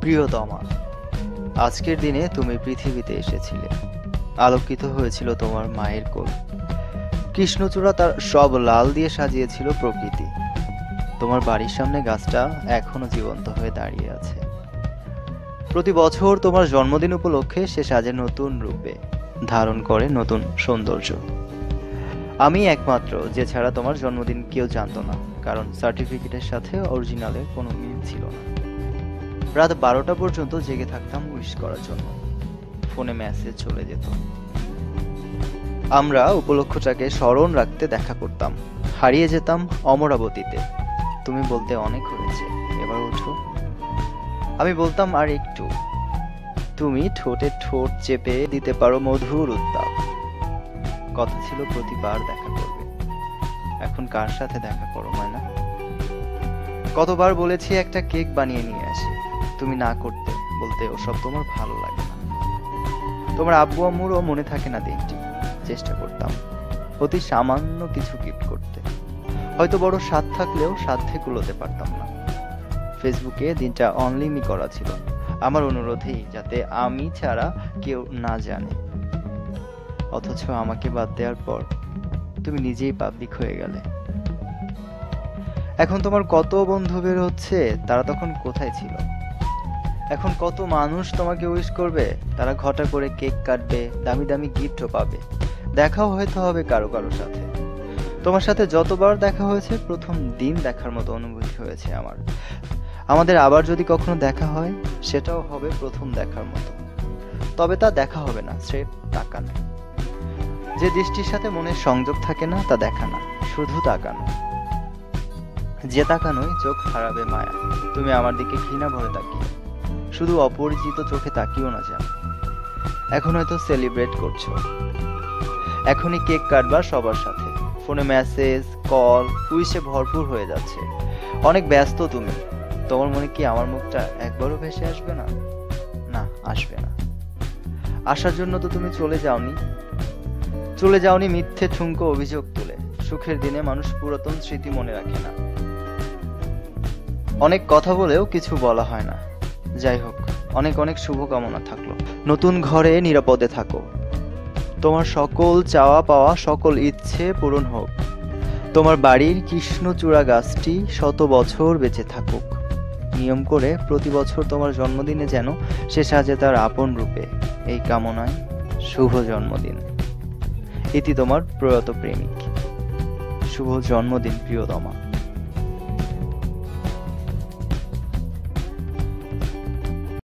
প্রিয়তমা, আজকের দিনে তুমি পৃথিবীতে এসেছিলে। আলোকিত হয়েছিল তোমার মায়ের কোল। কৃষ্ণচূড়া তার সব লাল দিয়ে সাজিয়েছিল প্রকৃতি। তোমার বাড়ির সামনে গাছটা এখনো জীবন্ত হয়ে দাঁড়িয়ে আছে। প্রতি বছর তোমার জন্মদিন উপলক্ষে সে সাজে নতুন রূপে, ধারণ করে নতুন সৌন্দর্য। আমি একমাত্র যে ছাড়া তোমার জন্মদিন কেউ জানতো না, কারণ সার্টিফিকেটের সাথে অরিজিনালের কোনো মিল ছিল না। রাত 12টা পর্যন্ত জেগে থাকতাম উইশ করার জন্য। ফোনে মেসেজ চলে যেত। আমরা উপলক্ষটাকে স্মরণ রাখতে দেখা করতাম। হারিয়ে যেতাম অমরাবতীতে। তুমি বলতে অনেক হয়েছে, এবার ওঠো। আমি বলতাম আর একটু। তুমি ঠোঁটে ঠোঁট চেপে দিতে পারো মধুর উত্তাপ। কথা ছিল প্রতিবার দেখা করবে। এখন কার সাথে দেখা করো ময়না? কতবার বলেছি একটা কেক বানিয়ে নিয়ে আসি, তুমি না করতে, বলতে ওসব তোমার ভালো লাগে না। তোমার আব্বু আম্মুরও মনে থাকে না দিনটি। চেষ্টা করতাম অতি সামান্য কিছু গিফট করতে। হয়তো বড় স্বাদ থাকলেও সাধ্যে কুলোতে পারতাম না। ফেসবুকে দিনটা অনলিমি করা ছিল, আমার অনুরোধেই, যাতে আমি ছাড়া কেউ না জানে। অথচ আমাকে বাদ দেওয়ার পর তুমি নিজেই পাবলিক হয়ে গেলে। এখন তোমার কত বন্ধু বের হচ্ছে, তারা তখন কোথায় ছিল? এখন কত মানুষ তোমাকে উইশ করবে, তারা ঘটা করে কেক কাটবে, দামি দামি গিফটও পাবে। দেখাও হয়তো হবে কারো কারো সাথে। তোমার সাথে যতবার দেখা হয়েছে, প্রথম দিন দেখার মতো অনুভূতি হয়েছে আমার। আমাদের আবার যদি কখনো দেখা হয়, সেটাও হবে প্রথম দেখার মতো। তবে তা দেখা হবে না, স্রেফ তাকানো। যে দৃষ্টির সাথে মনের সংযোগ থাকে না, তা দেখা না, শুধু তাকানো। যে তাকানোই চোখ হারাবে মায়া। তুমি আমার দিকে ঘৃণা ভরে তাকিয়ে, শুধু অপরিচিত চোখে তাকিও না যেন। এখন হয়তো সেলিব্রেট করছো, এখনই কেক কাটবা সবার সাথে। ফোনে মেসেজ, কল, উইশে ভরপুর হয়ে যাচ্ছে। অনেক ব্যস্ত তুমি। তোমার মনে কি আমার মুখটা একবারও ভেসে আসবে না? না, আসবে না। আসার জন্য তো তুমি চলে যাওনি মিথ্যে ঠুনকো অভিযোগ তুলে। সুখের দিনে মানুষ পুরাতন স্মৃতি মনে রাখে না। অনেক কথা বলেও কিছু বলা হয় না। যাই হোক, অনেক অনেক শুভকামনা থাকলো। নতুন ঘরে নিরাপদে থাকো। তোমার সকল চাওয়া পাওয়া, সকল ইচ্ছে পূরণ হোক। তোমার বাড়ির কৃষ্ণচূড়া গাছটি শত বছর বেঁচে থাকুক। নিয়ম করে প্রতি বছর তোমার জন্মদিনে যেন সে সাজে তার আপন রূপে। এই কামনায় শুভ জন্মদিন। ইতি তোমার প্রয়াত প্রেমিক। শুভ জন্মদিন প্রিয়তমা।